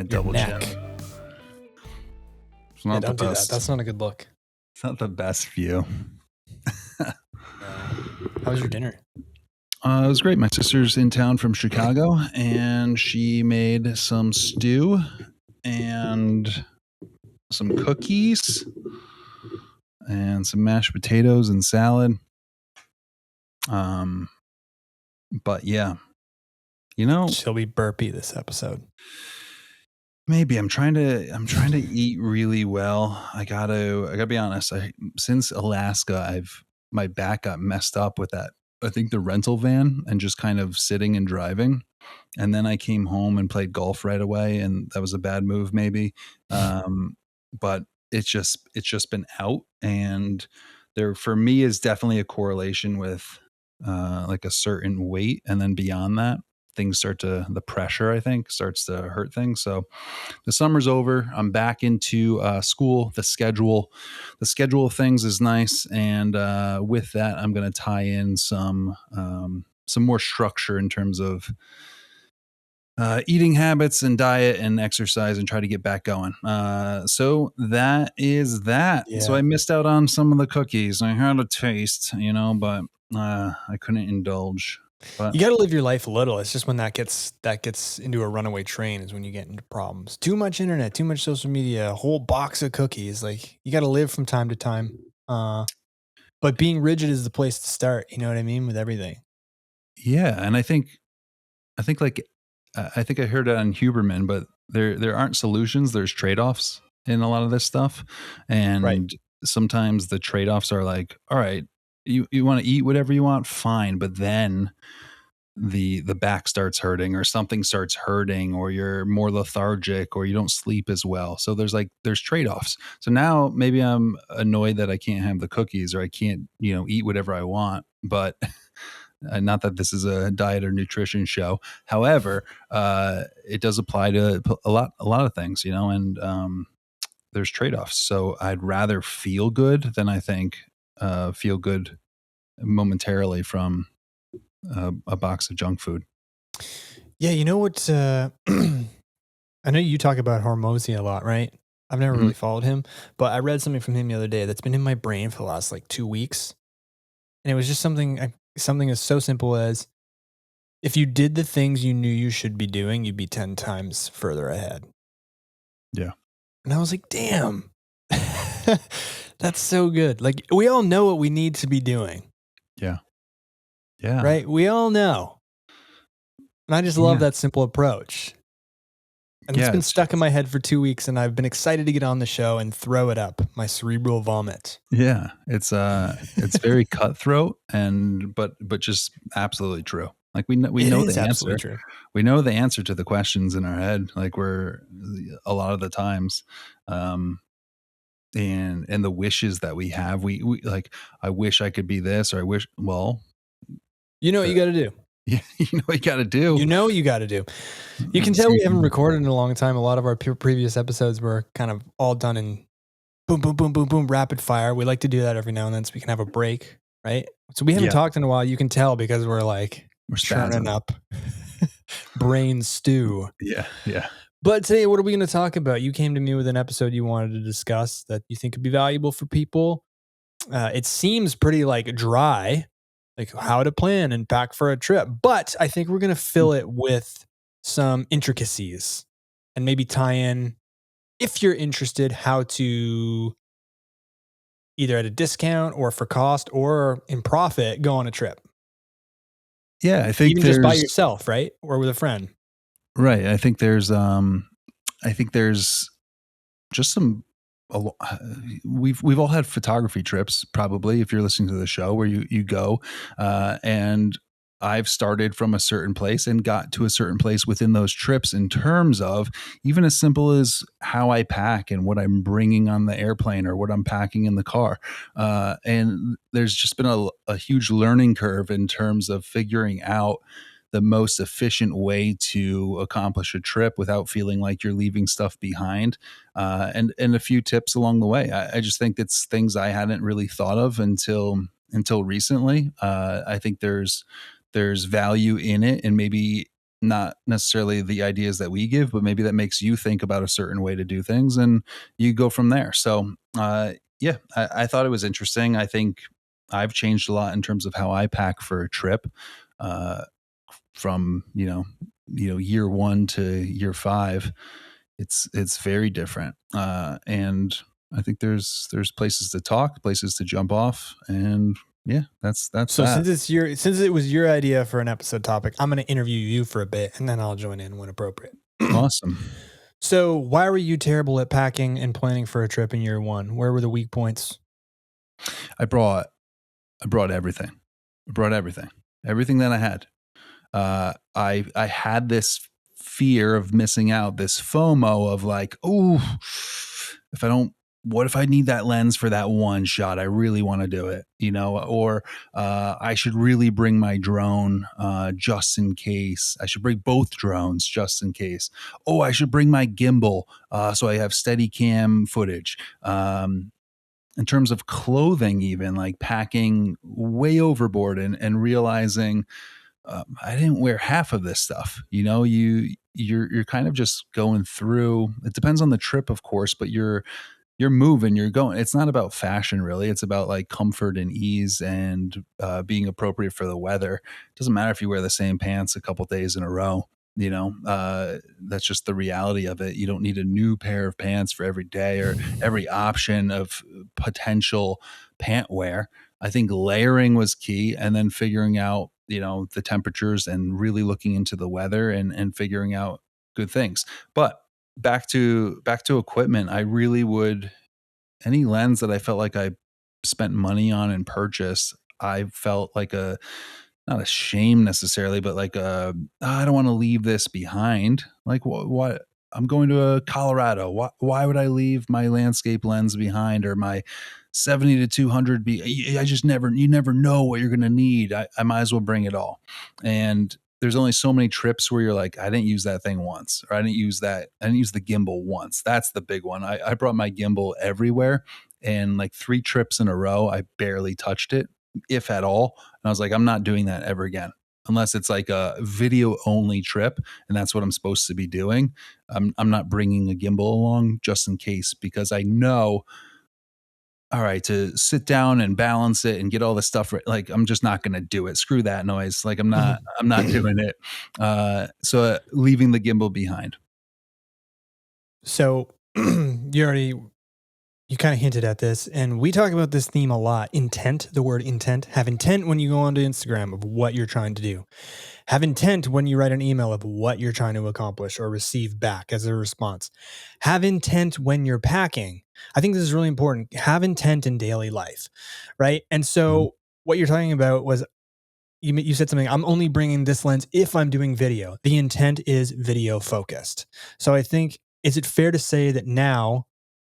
my Your double neck. chin. It's not the Don't do that. best. That's not a good look. It's not the best view. How was your dinner? It was great. My sister's in town from Chicago, and she made some stew and some cookies and some mashed potatoes and salad. But yeah, She'll be burpy this episode. maybe I'm trying to eat really well. I gotta be honest. Since Alaska, my back got messed up with that. I think the rental van and just kind of sitting and driving. And then I came home and played golf right away, and that was a bad move maybe. But it's just been out, and there for me is definitely a correlation with like a certain weight, and then beyond that, the pressure I think starts to hurt things. So the summer's over. I'm back into school. The schedule of things is nice, and with that, I'm going to tie in some more structure in terms of eating habits and diet and exercise, and try to get back going. So that is that. Yeah. So I missed out on some of the cookies. I had a taste, but I couldn't indulge. But You got to live your life a little. It's just when that gets into a runaway train is when you get into problems. Too much internet, too much social media, a whole box of cookies. Like you got to live from time to time. But being rigid is the place to start. You know what I mean? With everything. yeah, and I think like I think I heard it on Huberman, but there aren't solutions. There's trade-offs in a lot of this stuff, and Right. sometimes the trade-offs are like, all right, you want to eat whatever you want, fine, but then the back starts hurting, or something starts hurting, or you're more lethargic, or you don't sleep as well. So there's trade-offs. So now maybe I'm annoyed that I can't have the cookies, or I can't eat whatever I want, but not that this is a diet or nutrition show. However, it does apply to a lot of things, and there's trade-offs. So I'd rather feel good than I think feel good momentarily from a box of junk food. Yeah. You know what? I know you talk about Hormozy a lot, right? I've never really followed him, but I read something from him the other day that's been in my brain for the last like 2 weeks. And it was just something as so simple as if you did the things you knew you should be doing, you'd be 10 times further ahead. Yeah. And I was like, damn, that's so good. Like we all know what we need to be doing. Yeah. Yeah. Right. We all know. And I just love that simple approach. And it's been stuck in my head for 2 weeks, and I've been excited to get on the show and throw it up, my cerebral vomit. Yeah. It's very cutthroat, but just absolutely true. Like we know the answer. True. We know the answer to the questions in our head. Like we're a lot of the times, and the wishes that we have, we like, I wish I could be this, or I wish, well, you know what you got to do. Yeah, you know what you got to do. You got to do. You can tell we haven't recorded in a long time. A lot of our previous episodes were kind of all done in boom, boom, boom, boom, boom, rapid fire. We like to do that every now and then so we can have a break, right? So we haven't talked in a while. You can tell because we're churning up brain stew. Yeah, yeah. But today, what are we going to talk about? You came to me with an episode you wanted to discuss that you think could be valuable for people. It seems pretty dry, like how to plan and pack for a trip. But I think we're going to fill it with some intricacies and maybe tie in, if you're interested, how to either at a discount or for cost or in profit, go on a trip. Yeah, I think even just by yourself, right? Or with a friend. Right. I think there's just some, we've all had photography trips, probably, if you're listening to the show, where you go, and I've started from a certain place and got to a certain place within those trips, in terms of even as simple as how I pack and what I'm bringing on the airplane or what I'm packing in the car. And there's just been a huge learning curve in terms of figuring out the most efficient way to accomplish a trip without feeling like you're leaving stuff behind, and a few tips along the way. I just think it's things I hadn't really thought of until recently. I think there's value in it, and maybe not necessarily the ideas that we give, but maybe that makes you think about a certain way to do things, and you go from there. So, yeah, I thought it was interesting. I think I've changed a lot in terms of how I pack for a trip, uh, from year one to year five. It's very different, and I think there's places to talk, places to jump off, and yeah, that's So that. since it was your idea for an episode topic, I'm going to interview you for a bit, and then I'll join in when appropriate. Awesome. So why were you terrible at packing and planning for a trip in year one? Where were the weak points? I brought I brought everything. I brought everything. Everything that I had. I had this fear of missing out, this FOMO of like, oh, if I don't, what if I need that lens for that one shot? I really want to do it, or I should really bring my drone just in case. I should bring both drones just in case. Oh, I should bring my gimbal so I have steady cam footage. In terms of clothing, even like packing way overboard and realizing I didn't wear half of this stuff. You're kind of just going through. It depends on the trip, of course, but you're moving, you're going. It's not about fashion, really. It's about like comfort and ease and being appropriate for the weather. It doesn't matter if you wear the same pants a couple days in a row. That's just the reality of it. You don't need a new pair of pants for every day or every option of potential pant wear. I think layering was key, and then figuring out the temperatures and really looking into the weather and figuring out good things. But back to equipment, I really would, any lens that I felt like I spent money on and purchased, I felt like a, not a shame necessarily, but like I don't want to leave this behind. Like what? I'm going to Colorado. Why would I leave my landscape lens behind, or my 70 to 200 I just you never know what you're going to need. I might as well bring it all. And there's only so many trips where you're like, I didn't use that thing once, or I didn't use the gimbal once. That's the big one. I brought my gimbal everywhere, and like 3 trips in a row, I barely touched it, if at all. And I was like, I'm not doing that ever again. Unless it's like a video only trip, and that's what I'm supposed to be doing. I'm not bringing a gimbal along just in case, because I know, all right, to sit down and balance it and get all this stuff right, like I'm just not going to do it. Screw that noise. Like I'm not doing it. So leaving the gimbal behind. So you kind of hinted at this, and we talk about this theme a lot. Intent, the word intent. Have intent when you go onto Instagram of what you're trying to do. Have intent when you write an email of what you're trying to accomplish or receive back as a response. Have intent when you're packing. I think this is really important. Have intent in daily life, right? And Mhm. so what you're talking about was you said something. I'm only bringing this lens if I'm doing video. The intent is video focused. So I think, is it fair to say that now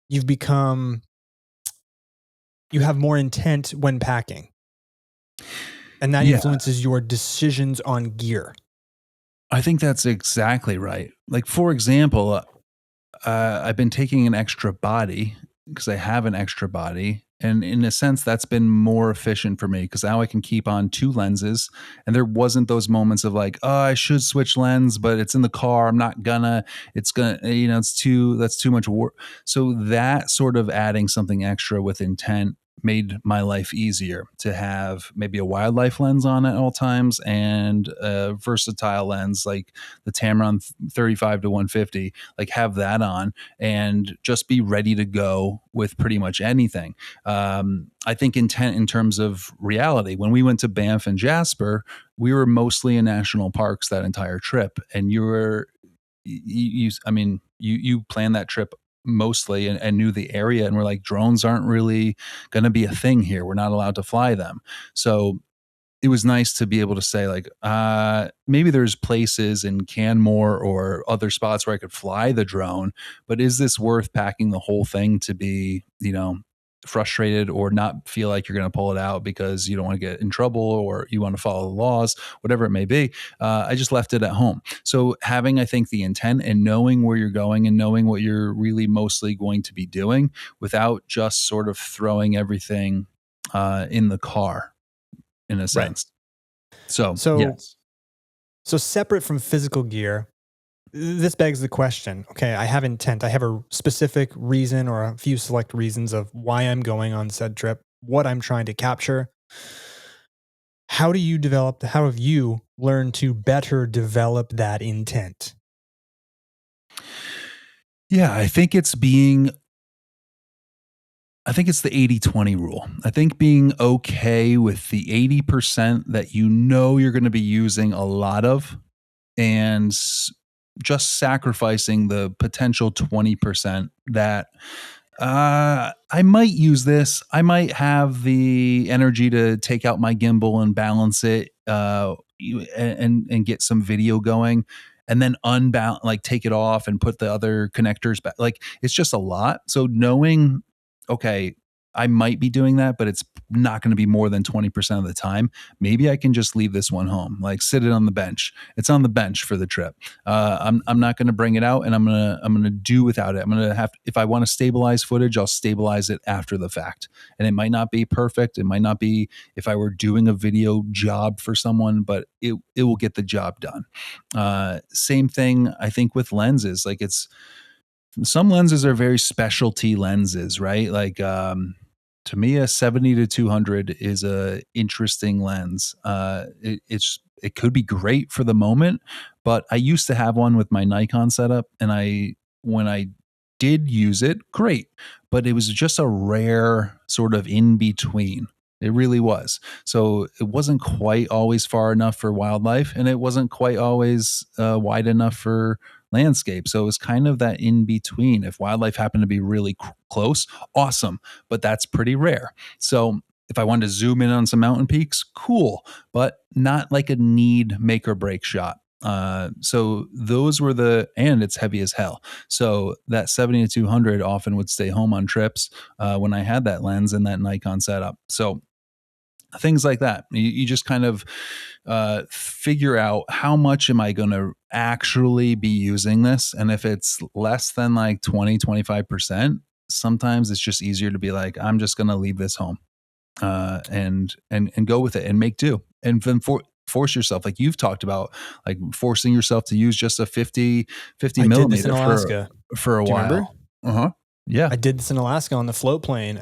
you've become you have more intent when packing, and that Yeah, influences your decisions on gear? I think that's exactly right. Like, for example, I've been taking an extra body because I have an extra body. And in a sense, that's been more efficient for me because now I can keep on 2 lenses. And there wasn't those moments of like, oh, I should switch lens, but it's in the car. I'm not gonna, it's gonna, that's too much work. So that sort of adding something extra with intent made my life easier to have maybe a wildlife lens on at all times and a versatile lens like the Tamron 35 to 150, like have that on and just be ready to go with pretty much anything. I think intent in terms of reality. When we went to Banff and Jasper, we were mostly in national parks that entire trip, and I mean, you planned that trip mostly and knew the area, and we're like, drones aren't really going to be a thing here. We're not allowed to fly them. So it was nice to be able to say like maybe there's places in Canmore or other spots where I could fly the drone, but is this worth packing the whole thing to be frustrated or not feel like you're going to pull it out because you don't want to get in trouble or you want to follow the laws, whatever it may be. I just left it at home. So having, I think, the intent and knowing where you're going and knowing what you're really mostly going to be doing without just sort of throwing everything in the car in a Right. sense. So So yes. So separate from physical gear, this begs the question. Okay, I have intent. I have a specific reason or a few select reasons of why I'm going on said trip, what I'm trying to capture. How have you learned to better develop that intent? Yeah, I think it's the 80-20 rule. I think being okay with the 80% that you know you're gonna be using a lot of, and just sacrificing the potential 20% that I might use this. I might have the energy to take out my gimbal and balance it, and get some video going, and then like take it off and put the other connectors back. Like it's just a lot. So knowing, okay, I might be doing that, but it's not going to be more than 20% of the time. Maybe I can just leave this one home, like sit it on the bench. It's on the bench for the trip. I'm not going to bring it out, and I'm gonna do without it. I'm gonna have, if I want to stabilize footage, I'll stabilize it after the fact, and it might not be perfect. It might not be if I were doing a video job for someone, but it will get the job done. Same thing, I think, with lenses. Like it's some lenses are very specialty lenses, right? Like to me, a 70 to 200 is a interesting lens. It could be great for the moment, but I used to have one with my Nikon setup, and I when I did use it, great, but it was just a rare sort of in between. It really was. So it wasn't quite always far enough for wildlife, and it wasn't quite always wide enough for landscape. So it was kind of that in between. If wildlife happened to be really close, awesome, but that's pretty rare. So if I wanted to zoom in on some mountain peaks, cool, but not like a need make or break shot. So those were and it's heavy as hell. So that 70 to 200 often would stay home on trips when I had that lens and that Nikon setup. So things like that. You just kind of figure out how much am I going to actually be using this. And if it's less than like 20-25%, sometimes it's just easier to be like, I'm just going to leave this home and go with it and make do. And then force yourself, like you've talked about, like forcing yourself to use just a 50 I did this in millimeter Alaska. for a Do you remember? while. Uh-huh. Yeah. I did this in Alaska on the float plane.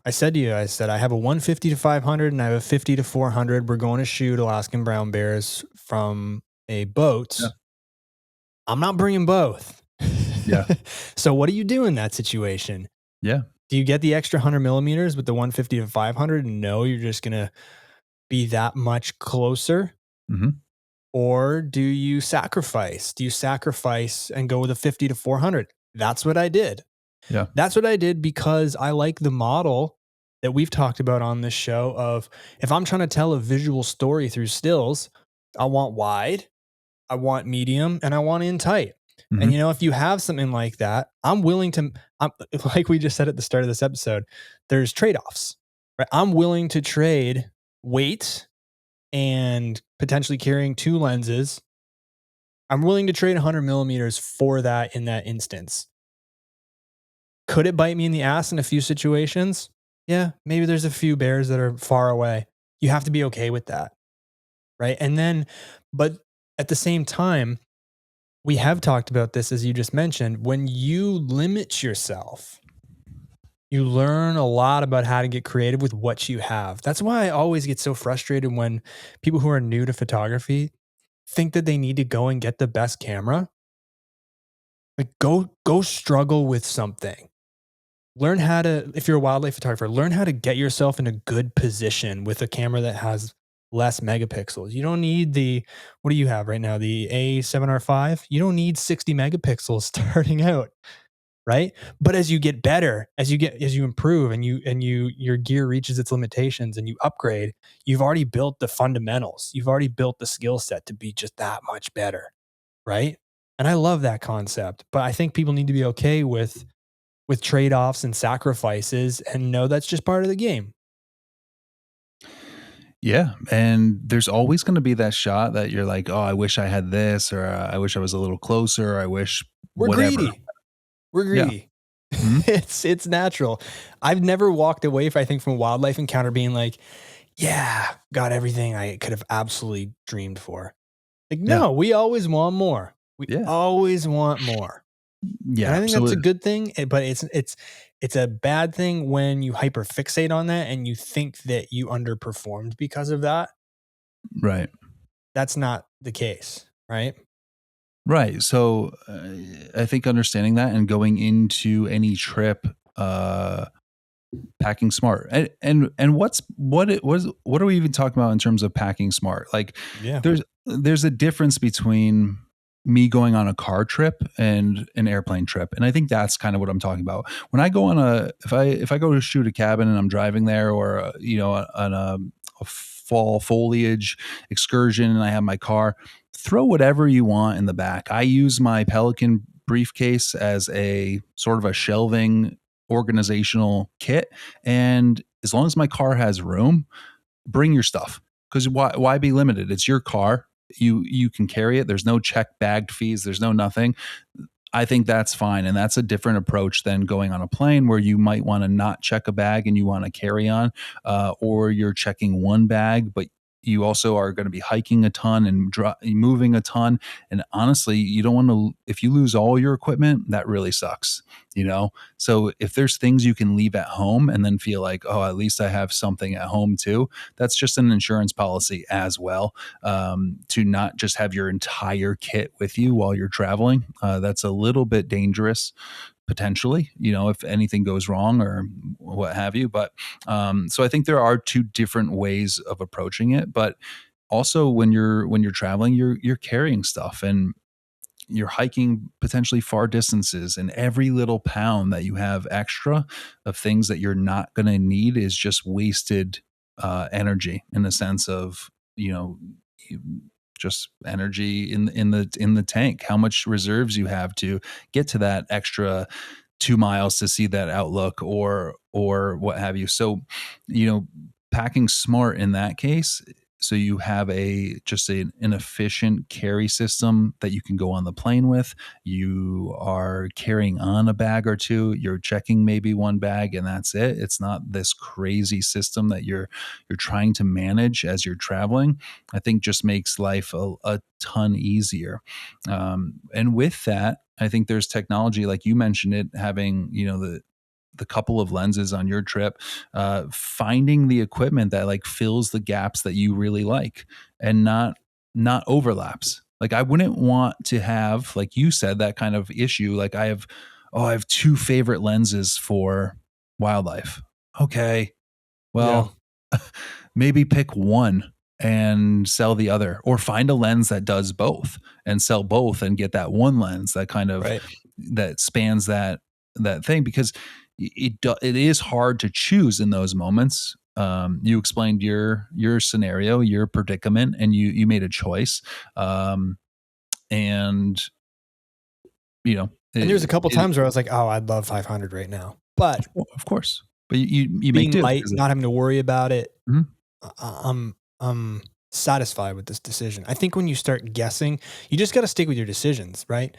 I said to you, I said, I have a 150 to 500 and I have a 50 to 400. We're going to shoot Alaskan brown bears from a Yeah. boat. I'm not bringing both. Yeah. So what do you do in that situation? Yeah. Do you get the extra 100 millimeters with the 150 to 500 and know you're just going to be that much closer? Mm-hmm. Or do you sacrifice? Do you sacrifice and go with a 50 to 400? That's what I did. Yeah. That's what I did because I like the model that we've talked about on this show of if I'm trying to tell a visual story through stills, I want wide, I want medium, and I want in tight. And Mm-hmm. if you have something like that, like we just said at the start of this episode, there's trade-offs, right? I'm willing to trade weight and potentially carrying two lenses. I'm willing to trade 100 millimeters for that in that instance. Could it bite me in the ass in a few situations? Yeah, maybe there's a few bears that are far away. You have to be okay with that, right? But at the same time, we have talked about this, as you just mentioned. When you limit yourself, you learn a lot about how to get creative with what you have. That's why I always get so frustrated when people who are new to photography think that they need to go and get the best camera. Like go struggle with something. Learn how to, if you're a wildlife photographer, learn how to get yourself in a good position with a camera that has less megapixels. You don't need what do you have right now? The A7R5? You don't need 60 megapixels starting out, right? But as you get better, as you improve and your gear reaches its limitations and you upgrade, you've already built the fundamentals. You've already built the skill set to be just that much better, right? And I love that concept, but I think people need to be okay with trade-offs and sacrifices and know that's just part of the game. Yeah, and there's always going to be that shot that you're like, "Oh, I wish I had this," or "I wish I was a little closer," or "I wish We're whatever." greedy. We're Yeah. greedy. Mhm. It's natural. I've never walked away, I think, from a wildlife encounter being like, yeah, got everything I could have absolutely dreamed for. Like, Yeah. no, we always want more. We Yeah. always want more. And Yeah. I think So that's a good thing, but it's a bad thing when you hyperfixate on that and you think that you underperformed because of that. right. That's not the case, right? Right. So I think understanding that and going into any trip, packing smart, and what are we even talking about in terms of packing smart? Like, Yeah. there's a difference between me going on a car trip and an airplane trip, and I think that's kind of what I'm talking about. When I go on a if I go to shoot a cabin and I'm driving there, or on a fall foliage excursion and I have my car, throw whatever you want in the back. I use my Pelican briefcase as a sort of a shelving organizational kit. And as long as my car has room, bring your stuff. Because why be limited? It's your car. You can carry it. There's no check bagged fees. There's no nothing. I think that's fine. And that's a different approach than going on a plane where you might want to not check a bag and you want to carry on, or you're checking one bag, but you also are going to be hiking a ton and moving a ton. And honestly, you don't want to, if you lose all your equipment, that really sucks, you know? So if there's things you can leave at home and then feel like, oh, at least I have something at home too, that's just an insurance policy as well, to not just have your entire kit with you while you're traveling. That's a little bit dangerous potentially, if anything goes wrong or what have you. But so I think there are two different ways of approaching it. But also when you're traveling, you're carrying stuff and you're hiking potentially far distances, and every little pound that you have extra of things that you're not going to need is just wasted energy, in the sense of, you know you- just energy in the tank. How much reserves you have to get to that extra 2 miles to see that outlook, or what have you. So, you know, packing smart in that case, so you have an efficient carry system that you can go on the plane with. You are carrying on a bag or two. You're checking maybe one bag and that's it. It's not this crazy system that you're trying to manage as you're traveling. I think just makes life a ton easier. And with that, I think there's technology, like you mentioned it, having, the couple of lenses on your trip, finding the equipment that like fills the gaps that you really like, and not overlaps. Like, I wouldn't want to have, like you said, that kind of issue. Like, I have two favorite lenses for wildlife. Okay, Yeah. well, maybe pick one and sell the other, or find a lens that does both and sell both and get that one lens that kind of Right. that spans that thing, because it is hard to choose in those moments. You explained your scenario, your predicament, and you made a choice. And you know And there's a it, couple it, times where I was like, "Oh, I'd love 500 right now." But of course, but you make being do light, because not having to worry about it, Mhm. I'm satisfied with this decision. I think when you start guessing, you just got to stick with your decisions, right?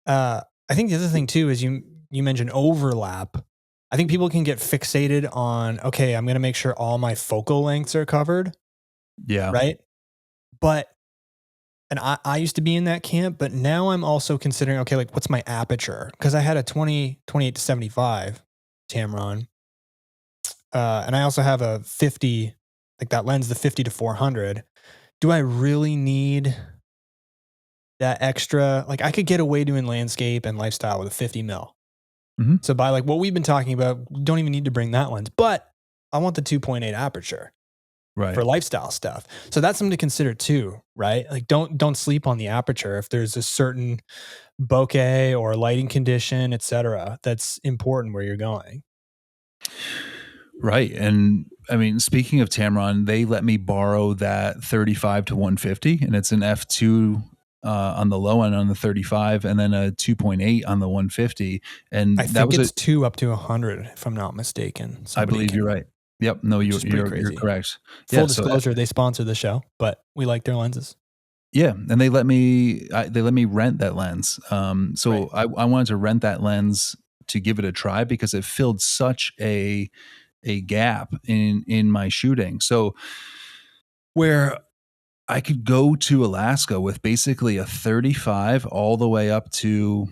Uh, I think the other thing too is you mentioned overlap. I think people can get fixated on, okay, I'm going to make sure all my focal lengths are covered, Yeah. right? But and I used to be in that camp, but now I'm also considering, okay, like what's my aperture? Because I had a 28 to 75 Tamron, and I also have a 50, like that lens, the 50 to 400. Do I really need that extra? Like I could get away doing landscape and lifestyle with a 50 mil. Hmm. So by like what we've been talking about, don't even need to bring that lens, but I want the 2.8 aperture Right. for lifestyle stuff. So that's something to consider too, right? Like don't sleep on the aperture if there's a certain bokeh or lighting condition, etc. That's important where you're going. Right. And I mean, speaking of Tamron, they let me borrow that 35 to 150, and it's an f2 on the low end on the 35, and then a 2.8 on the 150. I And that think was it's 2 up to 100 if I'm not mistaken. I Somebody believe you're can, right. Yep. No, which you're, is pretty you're, you're crazy. correct. Full Yeah. So disclosure, they sponsor the show, but we like their lenses. yeah, and they let me rent that lens. Right. So I wanted to rent that lens to give it a try because it filled such a gap in my shooting. So where I could go to Alaska with basically a 35 all the way up to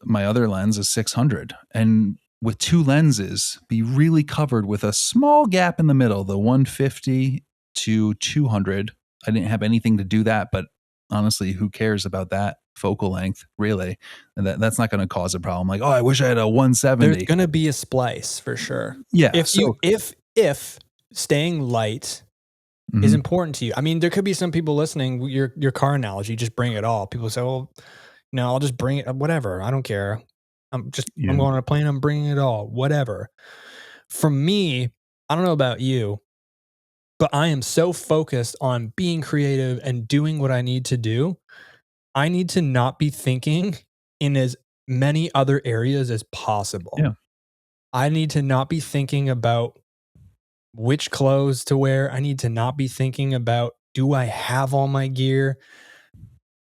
my other lens is 600, and with two lenses be really covered with a small gap in the middle, the 150 to 200. I didn't have anything to do that, but honestly, who cares about that focal length, really? And that's not going to cause a problem. Like, oh, I wish I had a There's 170. going to be a splice for sure. Yeah. If you So if staying light is mhm, important to you. I mean, there could be some people listening, your car analogy, just bring it all. People say, "Well, no, I'll just bring it whatever. I don't care. I'm yeah, going on a plane, I'm bringing it all. Whatever." For me, I don't know about you, but I am so focused on being creative and doing what I need to do. I need to not be thinking in as many other areas as possible. yeah, I need to not be thinking about which clothes to wear. I need to not be thinking about, do I have all my gear?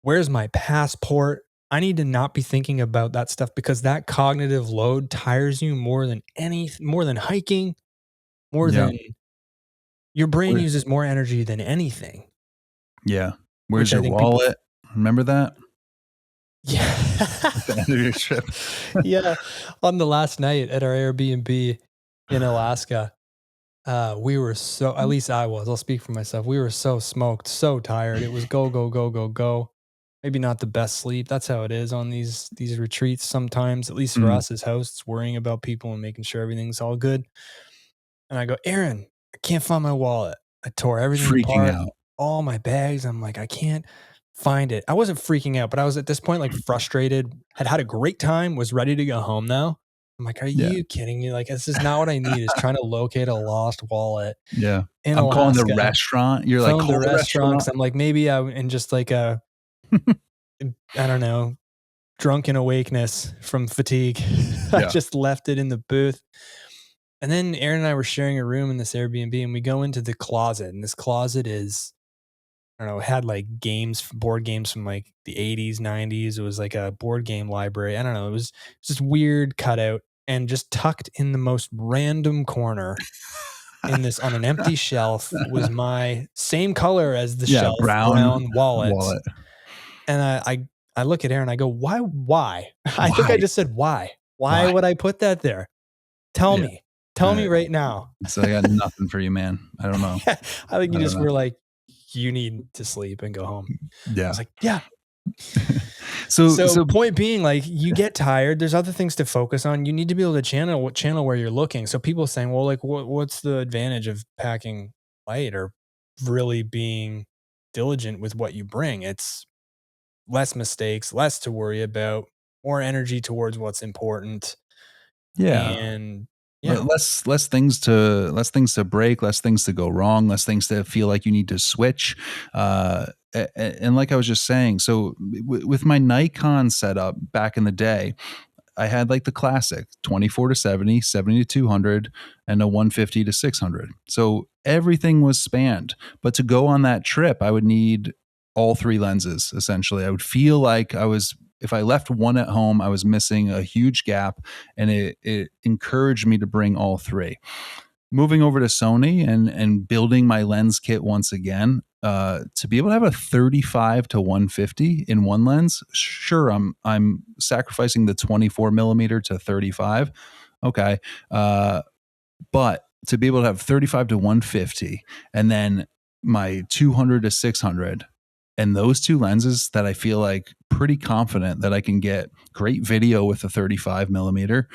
Where's my passport? I need to not be thinking about that stuff because that cognitive load tires you more than hiking, more yeah. than your brain Where, uses more energy than anything, yeah. Where's which I your think people wallet? Remember that yeah. at the end of your trip? Yeah, on the last night at our Airbnb in Alaska, we were so at least I was, I'll speak for myself. We were so smoked, so tired. It was go, go, go, go, go. Maybe not the best sleep. That's how it is on these retreats sometimes, at least for Mm, us as hosts, worrying about people and making sure everything's all good. And I go, Aaron, I can't find my wallet. I tore everything freaking apart, out. all my bags. I'm like, I can't find it. I wasn't freaking out, but I was at this point like frustrated, had a great time, was ready to go home now. I'm like, are Yeah. you kidding me? Like, this is not what I need, is trying to locate a lost wallet Yeah. in I'm calling the Alaska. restaurant. You're like, Phoned the call the restaurant restaurant. because I'm like, maybe I in just like a, I don't know, drunken awakeness from fatigue. I Yeah. just left it in the booth. And then Aaron and I were sharing a room in this Airbnb and we go into the closet. And this closet is, I don't know, it had like board games from like the 80s, 90s. It was like a board game library. I don't know. It was just weird cutout and just tucked in the most random corner in this on an empty shelf was my same color as the Yeah, shelf, brown brown wallet. wallet. And I look at Aaron, I go, why? I think I Why? just said, why? Why Why? would I put that there? Tell Yeah. me. Tell Uh, me right now. so I got nothing for you, man. I don't know. I think I you don't just know. were like, you need to sleep and go home. I was Yeah. like, yeah. So So point being, like, you get tired. There's other things to focus on. You need to be able to channel where you're looking. So people saying, well, like, what's the advantage of packing light or really being diligent with what you bring? It's less mistakes, less to worry about, more energy towards what's important. yeah. And yeah, Less things to break, less things to go wrong, less things to feel like you need to switch. And like I was just saying, so with my Nikon setup back in the day, I had like the classic 24 to 70, 70 to 200, and a 150 to 600. So everything was spanned. But to go on that trip, I would need all three lenses essentially. I would feel like if I left one at home, I was missing a huge gap, and it encouraged me to bring all three. Moving over to Sony and building my lens kit once again, to be able to have a 35 to 150 in one lens, sure, I'm sacrificing the 24 millimeter to 35. Okay, but to be able to have 35 to 150 and then my 200 to 600, and those two lenses that I feel like pretty confident that I can get great video with a 35 millimeter,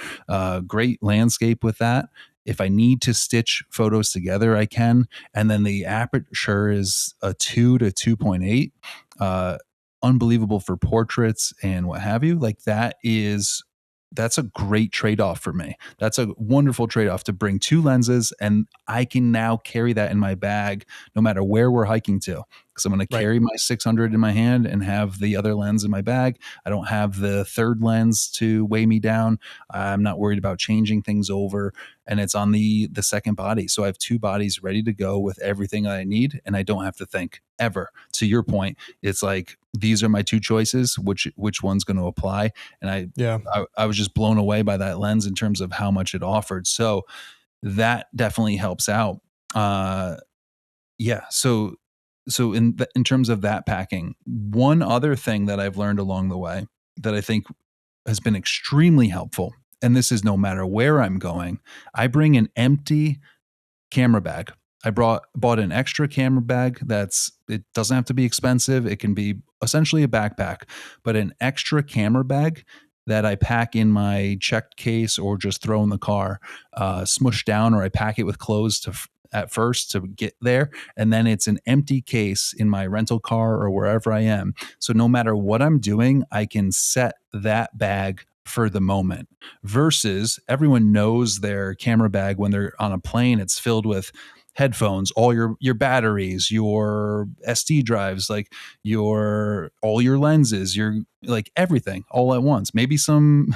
great landscape with that. If I need to stitch photos together, I can. And then the aperture is a 2 to 2.8. Unbelievable for portraits and what have you. Like that's a great trade-off for me. That's a wonderful trade-off to bring two lenses, and I can now carry that in my bag no matter where we're hiking to, because I'm going to right. carry my 600 in my hand and have the other lens in my bag. I don't have the third lens to weigh me down. I'm not worried about changing things over, and it's on the second body. So I have two bodies ready to go with everything I need, and I don't have to think ever. To your point, it's like these are my two choices. Which one's going to apply? And Yeah. I was just blown away by that lens in terms of how much it offered. So that definitely helps out. Yeah. So so in terms of that packing, one other thing that I've learned along the way that I think has been extremely helpful, and this is no matter where I'm going, I bring an empty camera bag. I bought an extra camera bag it doesn't have to be expensive. It can be essentially a backpack, but an extra camera bag that I pack in my checked case or just throw in the car, smush down, or I pack it with clothes at first to get there, and then it's an empty case in my rental car or wherever I am. So no matter what I'm doing, I can set that bag for the moment, versus everyone knows their camera bag when they're on a plane. It's filled with headphones, all your batteries, your SD drives, like your all your lenses, your like everything all at once. Maybe some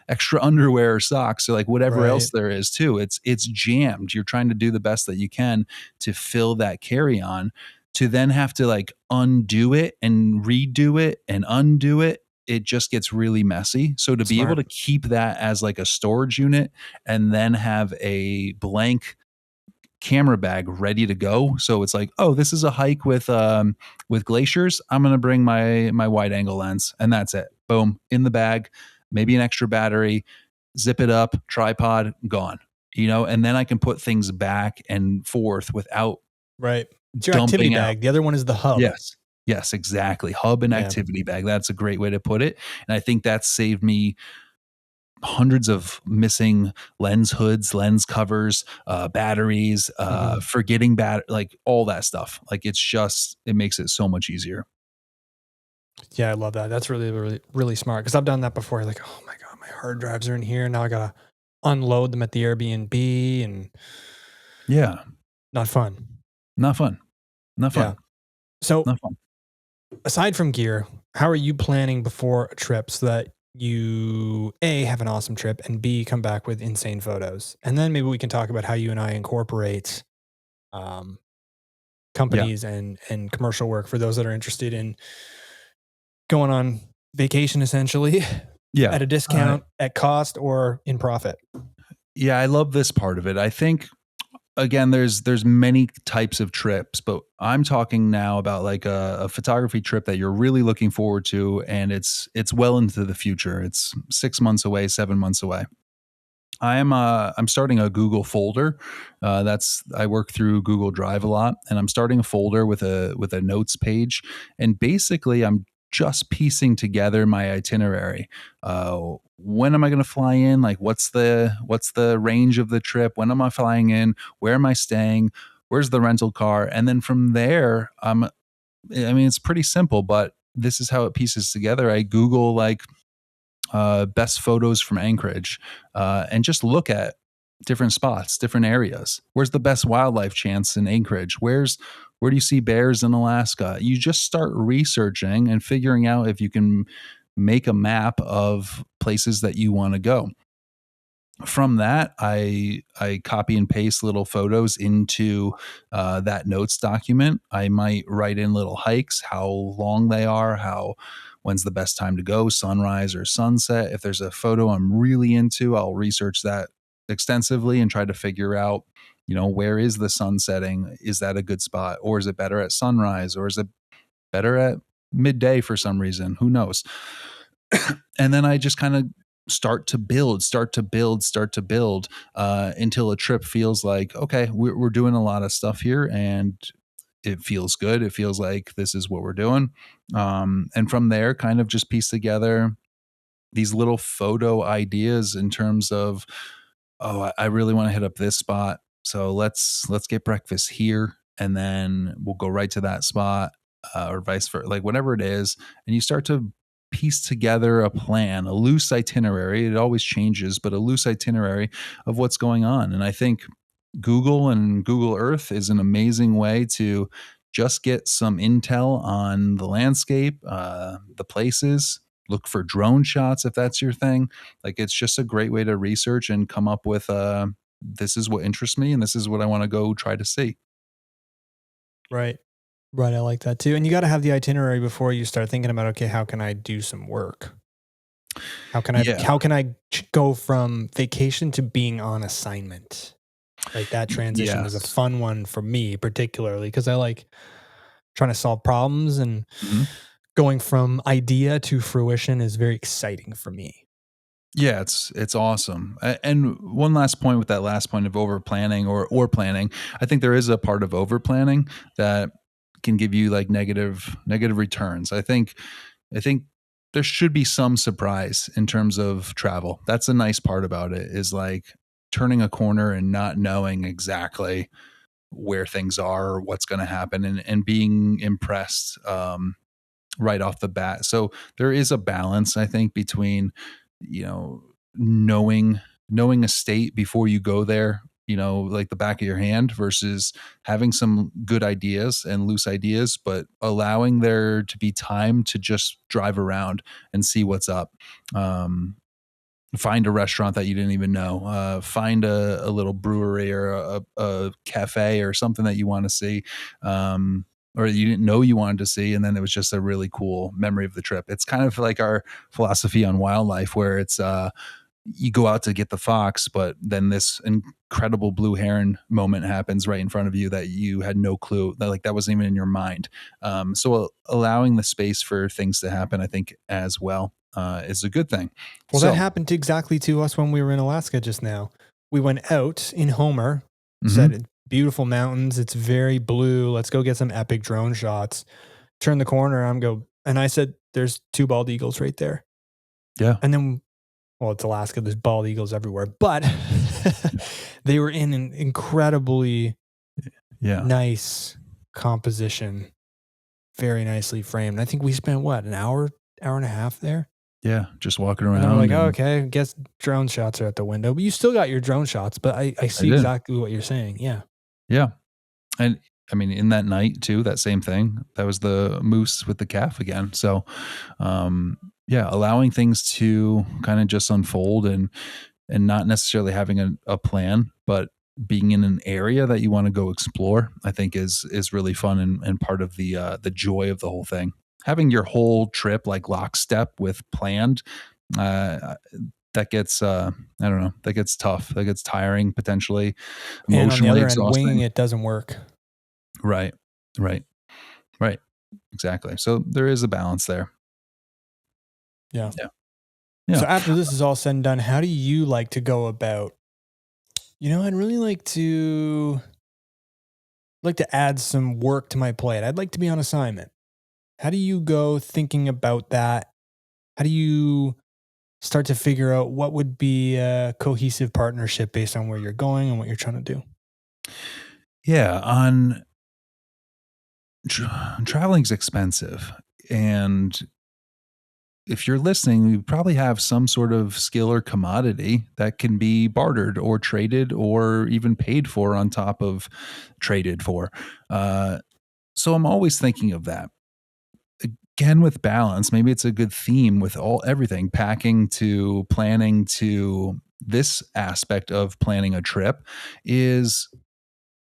extra underwear or socks or like whatever Right. else there is too. It's jammed. You're trying to do the best that you can to fill that carry-on, to then have to like undo it and redo it and undo it. It just gets really messy. So to be able Smart. to keep that as like a storage unit and then have a blank camera bag ready to go. So it's like, oh, this is a hike with glaciers. I'm gonna bring my wide angle lens, and that's it. Boom, in the bag. Maybe an extra battery. Zip it up. Tripod gone. And then I can put things back and forth without Right. It's your activity dumping out. bag. The other one is the hub. Yes. Yes, exactly. Hub and Yeah. activity bag. That's a great way to put it. And I think that's saved me hundreds of missing lens hoods, lens covers, batteries, Mhm. forgetting like all that stuff. Like it makes it so much easier. Yeah, I love that. That's really, really, really smart because I've done that before. Like, oh my God, my hard drives are in here. Now I got to unload them at the Airbnb and Yeah. not fun. Not fun. Not Yeah. fun. So, Not fun. aside from gear, how are you planning before a trip so that you A, have an awesome trip and B, come back with insane photos? And then maybe we can talk about how you and I incorporate um, Yeah. companies and commercial work for those that are interested in going on vacation essentially Yeah. at a discount, at cost, or in profit. Yeah, I love this part of it. I think again, there's many types of trips, but I'm talking now about like a photography trip that you're really looking forward to, and it's well into the future. It's 6 months away, 7 months away. I'm starting a Google folder. That's I work through Google Drive a lot, and I'm starting a folder with a notes page. And basically, I'm just piecing together my itinerary. When am I going to fly in? Like, what's the range of the trip? When am I flying in? Where am I staying? Where's the rental car? And then from there, I mean, it's pretty simple, but this is how it pieces together. I Google like best photos from Anchorage, and just look at different spots, different areas. Where's the best wildlife chance in Anchorage? Where do you see bears in Alaska? You just start researching and figuring out if you can make a map of places that you want to go. From that, I copy and paste little photos into that notes document. I might write in little hikes, how long they are, how when's the best time to go, sunrise or sunset. If there's a photo I'm really into, I'll research that extensively and try to figure out, where is the sun setting? Is that a good spot, or is it better at sunrise, or is it better at midday for some reason? Who knows? And then I just kind of start to build until a trip feels like, okay, we're doing a lot of stuff here, and it feels good. It feels like this is what we're doing. And from there, kind of just piece together these little photo ideas in terms of, oh, I really want to hit up this spot. So let's get breakfast here, and then we'll go right to that spot, or vice versa, like whatever it is. And you start to piece together a plan, a loose itinerary. It always changes, but a loose itinerary of what's going on. And I think Google and Google Earth is an amazing way to just get some intel on the landscape, the places. Look for drone shots if that's your thing. Like, it's just a great way to research and come up with this is what interests me and this is what I want to go try to see. Right. Right. I like that too. And you got to have the itinerary before you start thinking about, okay, how can I do some work? Yeah. How can I go from vacation to being on assignment? Like that transition is a Yes. fun one for me, particularly because I like trying to solve problems, and Mhm. going from idea to fruition is very exciting for me. Yeah, it's awesome. And one last point with that last point of over planning or planning, I think there is a part of over planning that can give you like negative returns. I think there should be some surprise in terms of travel. That's a nice part about it is like turning a corner and not knowing exactly where things are or what's going to happen, and being impressed right off the bat. So there is a balance, I think, between, you know, knowing knowing a state before you go there, like the back of your hand, versus having some good ideas and loose ideas, but allowing there to be time to just drive around and see what's up. Um, Find a restaurant that you didn't even know. Find a little brewery or a cafe or something that you want to see, or you didn't know you wanted to see, and then it was just a really cool memory of the trip. It's kind of like our philosophy on wildlife, where it's you go out to get the fox, but then this incredible blue heron moment happens right in front of you that you had no clue that, like, that wasn't even in your mind. So allowing the space for things to happen, I think, as well, is a good thing. Well, that So. happened exactly to us when we were in Alaska just now. We went out in Homer, Hmm. said beautiful mountains, it's very blue. Let's go get some epic drone shots. Turn the corner, and I said, "There's two bald eagles right there." Yeah. And then, well, it's Alaska. There's bald eagles everywhere, but they were in an incredibly Yeah. nice composition, very nicely framed. I think we spent what, an hour, hour and a half there. Yeah. Just walking And then we're like, around, oh, and okay, I guess drone shots are at the window. But you still got your drone shots. But I I see did. exactly what you're saying. Yeah. Yeah. And I mean, in that night too, that same thing, that was the moose with the calf again. So, yeah, allowing things to kind of just unfold, and not necessarily having a plan, but being in an area that you want to go explore, I think is really fun, and part of the joy of the whole thing. Having your whole trip like lockstep with planned, uh, that gets I don't know, that gets tough, that gets tiring, potentially And on the emotionally other end, winging exhausting. it doesn't work. Right, right, right, exactly. So there is a balance there. Yeah. Yeah, yeah. So after this is all said and done, how do you like to go about? I'd really like to add some work to my plate. I'd like to be on assignment. How do you go thinking about that? How do you start to figure out what would be a cohesive partnership based on where you're going and what you're trying to do? Yeah, on traveling's expensive, and if you're listening, you probably have some sort of skill or commodity that can be bartered or traded or even paid for on top of traded for. Uh, so I'm always thinking of that. Again, with balance, maybe it's a good theme with all everything, packing to planning to this aspect of planning a trip is,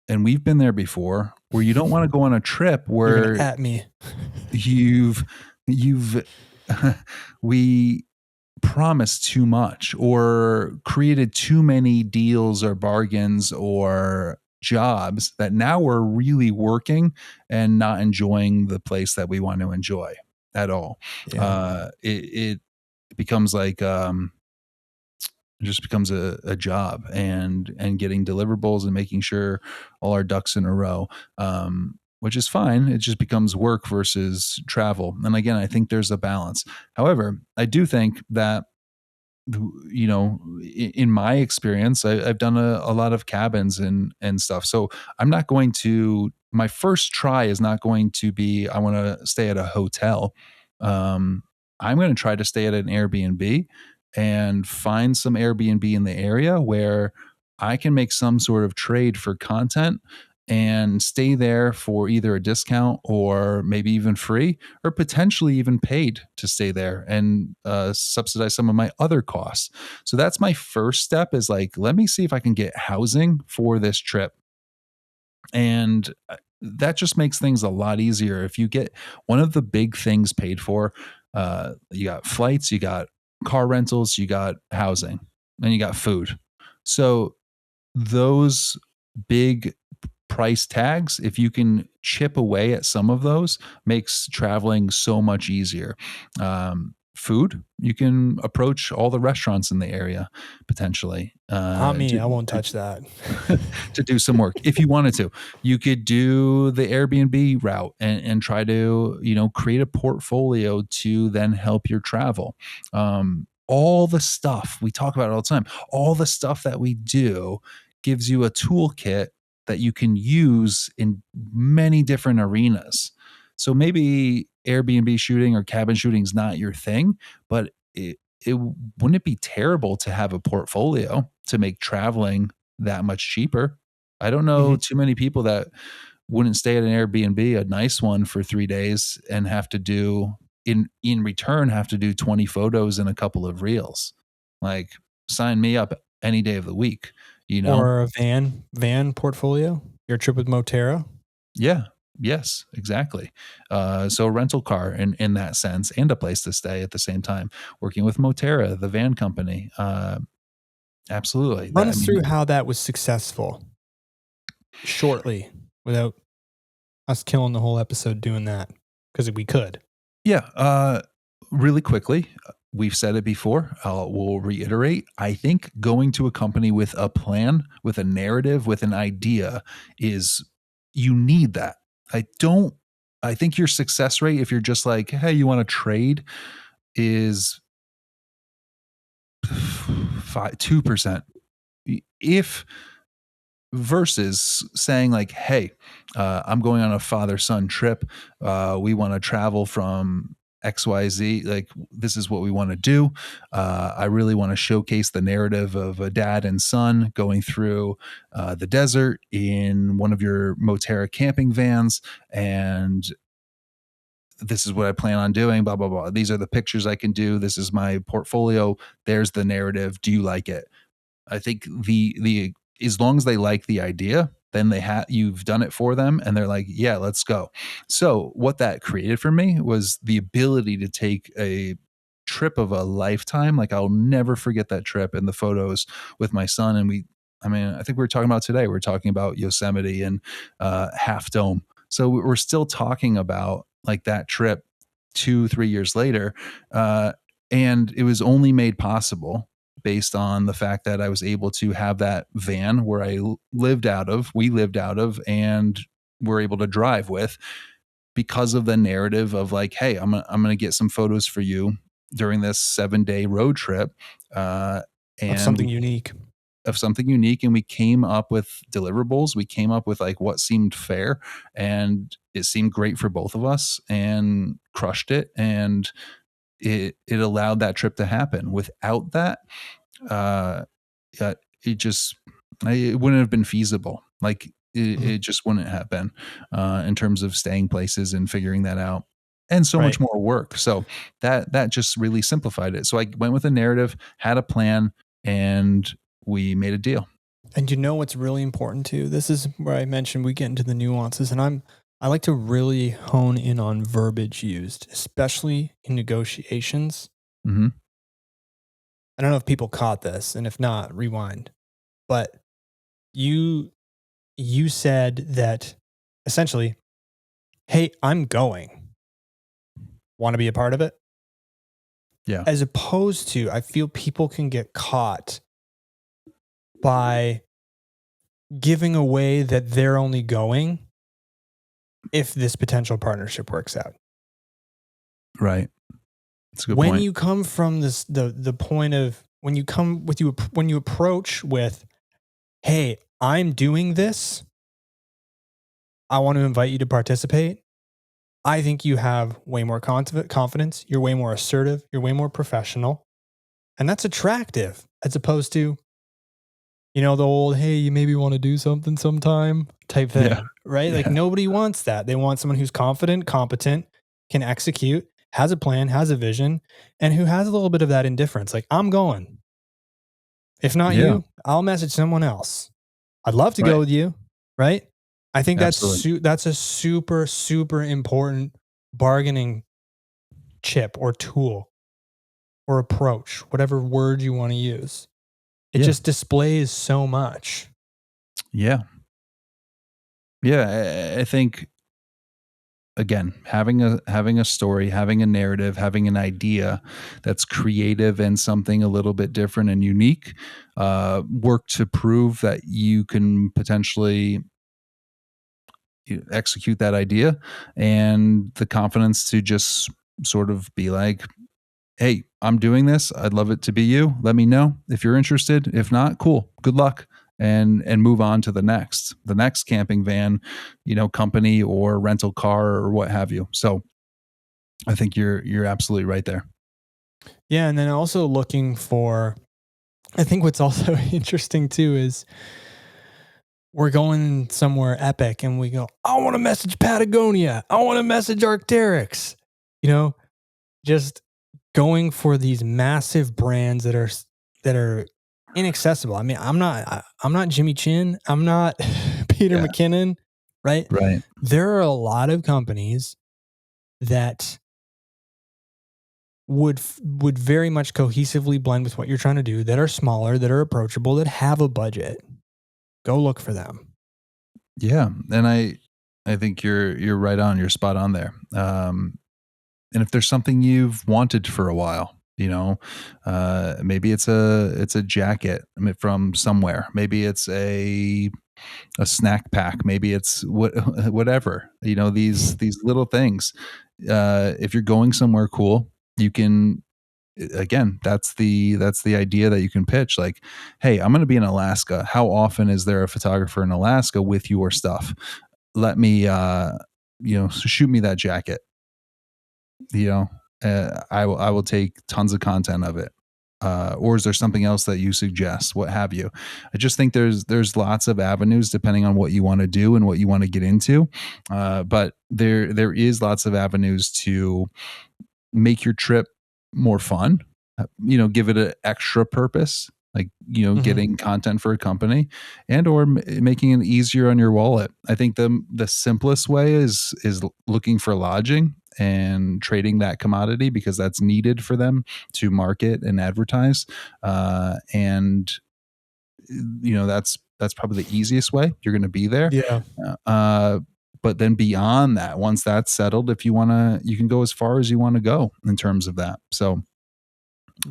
and we've been there before, where you don't want to go on a trip You're gonna where at me. you've we promised too much or created too many deals or bargains or jobs that now we're really working and not enjoying the place that we want to enjoy at all. Yeah. It becomes like, it just becomes a job, and getting deliverables and making sure all our ducks in a row, which is fine. It just becomes work versus travel. And again, I think there's a balance. However, I do think that, in my experience, I've done a lot of cabins and stuff. So I'm not going to, my first try is not going to be, I want to stay at a hotel. Um, I'm going to try to stay at an Airbnb and find some Airbnb in the area where I can make some sort of trade for content and stay there for either a discount or maybe even free, or potentially even paid to stay there, and subsidize some of my other costs. So that's my first step, is like, let me see if I can get housing for this trip. And that just makes things a lot easier. If you get one of the big things paid for, you got flights, you got car rentals, you got housing, and you got food. So those big price tags, if you can chip away at some of those, makes traveling so much easier. Food, you can approach all the restaurants in the area potentially Not me. I won't touch that. to do some work if you wanted to. You could do the Airbnb route and try to, create a portfolio to then help your travel. All the stuff we talk about all the time, all the stuff that we do gives you a toolkit that you can use in many different arenas. So maybe Airbnb shooting or cabin shooting is not your thing, but it wouldn't it be terrible to have a portfolio to make traveling that much cheaper? I don't know Mhm. too many people that wouldn't stay at an Airbnb, a nice one for 3 days and have to do in return have to do 20 photos and a couple of reels. Like, sign me up any day of the week, you know? Or a van portfolio? Your trip with Motera? Yeah. Yes, exactly. So a rental car in that sense and a place to stay at the same time. Working with Motera, the van company. Absolutely. Run That I us mean, through how that was successful shortly without us killing the whole episode doing that because we could. yeah, really quickly, we've said it before. We'll reiterate. I think going to a company with a plan, with a narrative, with an idea is you need that. I don't. I think your success rate, if you're just like, hey, you want to trade, is 2%. If versus saying like, hey, I'm going on a father son trip, we want to travel from XYZ, like this is what we want to do. I really want to showcase the narrative of a dad and son going through the desert in one of your Motera camping vans, and this is what I plan on doing, blah blah blah, these are the pictures I can do, this is my portfolio, there's the narrative, do you like it? I think the as long as they like the idea, then you've done it for them and they're like, yeah, let's go. So what that created for me was the ability to take a trip of a lifetime. Like, I'll never forget that trip and the photos with my son. And I mean, I think we were talking about today, we are talking about Yosemite and Half Dome. So we're still talking about like that trip 2, 3 years later. And it was only made possible based on the fact that I was able to have that van where we lived out of, and were able to drive with, because of the narrative of like, hey, I'm gonna get some photos for you during this 7-day road trip, Of and something we unique. of something unique, and we came up with deliverables. We came up with like what seemed fair, and it seemed great for both of us, and crushed it, and it allowed that trip to happen. Without that, uh, it just it wouldn't have been feasible. Like Mhm. it just wouldn't have been in terms of staying places and figuring that out, and so much Right. more work. So that just really simplified it. So I went with a narrative, had a plan, and we made a deal. And you know what's really important too? This is where I mentioned we get into the nuances, and I like to really hone in on verbiage used, especially in negotiations. Hmm. I don't know if people caught this, and if not, rewind. But you you said that essentially, "Hey, I'm going. Want to be a part of it?" Yeah. As opposed to, I feel people can get caught by giving away that they're only going if this potential partnership works out. Right. That's a good When point. you come from this the point of when you approach with, "Hey, I'm doing this. I want to invite you to participate." I think you have way more confidence, you're way more assertive, you're way more professional, and that's attractive as opposed to, the old, "Hey, you maybe wanna do something sometime," type Yeah. thing, right? Like, Yeah. nobody wants that. They want someone who's confident, competent, can execute, has a plan, has a vision, and who has a little bit of that indifference, like, "I'm going. If not Yeah. you, I'll message someone else. I'd love to go Right. with you," right? I think Absolutely. that's a super, super important bargaining chip or tool or approach, whatever word you wanna use. It Yeah. just displays so much. Yeah. Yeah, I think again, having a story, having a narrative, having an idea that's creative and something a little bit different and unique, work to prove that you can potentially execute that idea, and the confidence to just sort of be like, hey, I'm doing this. I'd love it to be you. Let me know if you're interested. If not, cool. Good luck. And move on to the next camping van, company or rental car or what have you. So I think you're absolutely right there. Yeah, and then also looking for, I think what's also interesting too is we're going somewhere epic and we go, I want to message Patagonia. I want to message Arcteryx. You know, just going for these massive brands that are inaccessible. I mean, I'm not Jimmy Chin. I'm not Peter Yeah. McKinnon, right? Right. There are a lot of companies that would very much cohesively blend with what you're trying to do, that are smaller, that are approachable, that have a budget. Go look for them. Yeah. And I think you're right on. You're spot on there. And if there's something you've wanted for a while, maybe it's a jacket from somewhere. Maybe it's a snack pack. Maybe it's whatever. These little things. If you're going somewhere cool, you can, again, that's the idea that you can pitch, like, hey, I'm going to be in Alaska. How often is there a photographer in Alaska with your stuff? Let me shoot me that jacket. you know I will take tons of content of it. Or is there something else that you suggest, what have you? I just think there's lots of avenues depending on what you want to do and what you want to get into. But there is lots of avenues to make your trip more fun, give it an extra purpose, like, Mhm. getting content for a company, and or making it easier on your wallet. I think the simplest way is looking for lodging and trading that commodity, because that's needed for them to market and advertise. And that's probably the easiest way. You're going to be there. Yeah. uh, but then beyond that, once that's settled, if you want to, you can go as far as you want to go in terms of that. So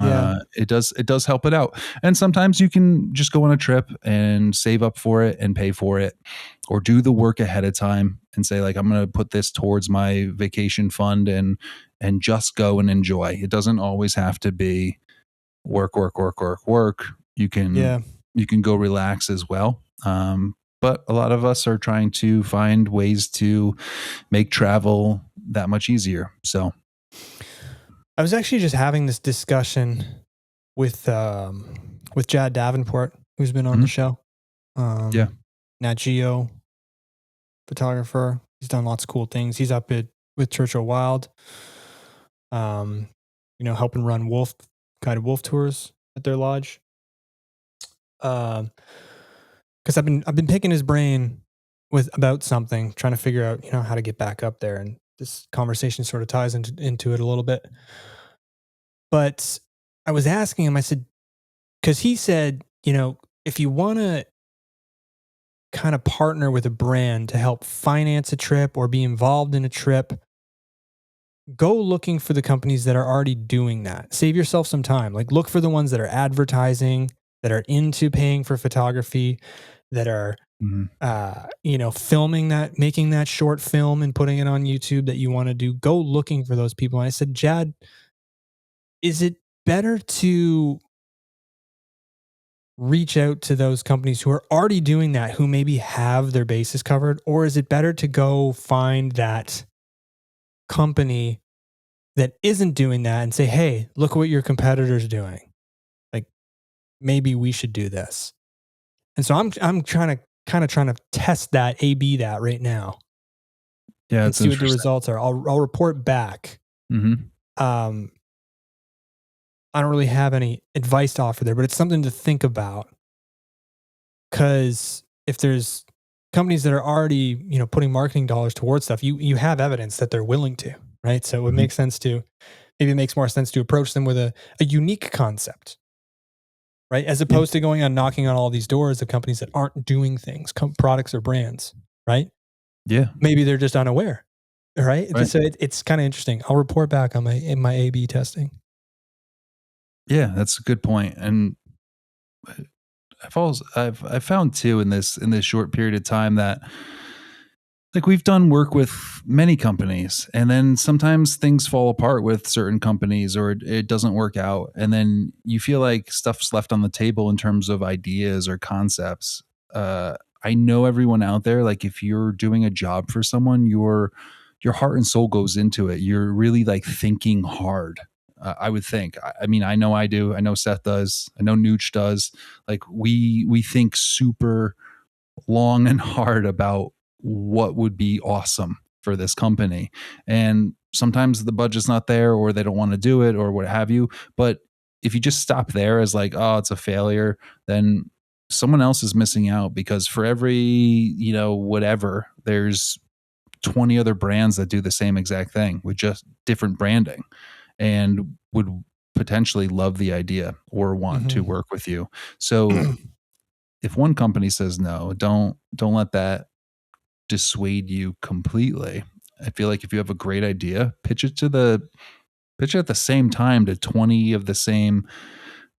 Yeah. it does help it out. And sometimes you can just go on a trip and save up for it and pay for it, or do the work ahead of time and say, like, I'm going to put this towards my vacation fund, and just go and enjoy. It doesn't always have to be work, work, work, work, work. You can Yeah. you can go relax as well. But a lot of us are trying to find ways to make travel that much easier. So, I was actually just having this discussion with Jad Davenport, who's been on the mhm, show. yeah, Um, Nat Geo photographer. He's done lots of cool things. He's up at with Churchill Wild. Um, helping run guided wolf tours at their lodge. Because I've been picking his brain with about something, trying to figure out how to get back up there, and this conversation sort of ties into it a little bit. But I was asking him, I said, because he said, if you want to kind of partner with a brand to help finance a trip or be involved in a trip, go looking for the companies that are already doing that. Save yourself some time. Like, look for the ones that are advertising, that are into paying for photography, that are mhm. filming that, making that short film and putting it on YouTube that you want to do. Go looking for those people. And I said, Jad, is it better to reach out to those companies who are already doing that, who maybe have their bases covered? Or is it better to go find that company that isn't doing that and say, hey, look what your competitor's doing? Like, maybe we should do this. And so I'm trying to test that, A/B that right now Yeah, and it's see what the interesting. results are. I'll report back. Mhm. Um, I don't really have any advice to offer there, but it's something to think about. Because if there's companies that are already putting marketing dollars towards stuff, you have evidence that they're willing to, right? So it would Mhm. make sense to, maybe it makes more sense to approach them with a unique concept, right? As Yeah. opposed to going on knocking on all these doors of companies that aren't doing things, products or brands, right? Yeah. Maybe they're just unaware, right? Right. So it's kind of interesting. I'll report back on my A/B testing. Yeah, that's a good point. And I've found too in this short period of time that like we've done work with many companies and then sometimes things fall apart with certain companies or it doesn't work out and then you feel like stuff's left on the table in terms of ideas or concepts. I know everyone out there, like if you're doing a job for someone, your heart and soul goes into it. You're really like thinking hard. I would think. I mean, I know I do. I know Seth does. I know Nooch does. Like we think super long and hard about what would be awesome for this company. And sometimes the budget's not there or they don't want to do it or what have you. But if you just stop there as like, oh, it's a failure, then someone else is missing out because for every, whatever, there's 20 other brands that do the same exact thing with just different branding and would potentially love the idea or want to Mhm. work with you. So if one company says no, don't let that dissuade you completely. I feel like if you have a great idea, pitch it at the same time to 20 of the same,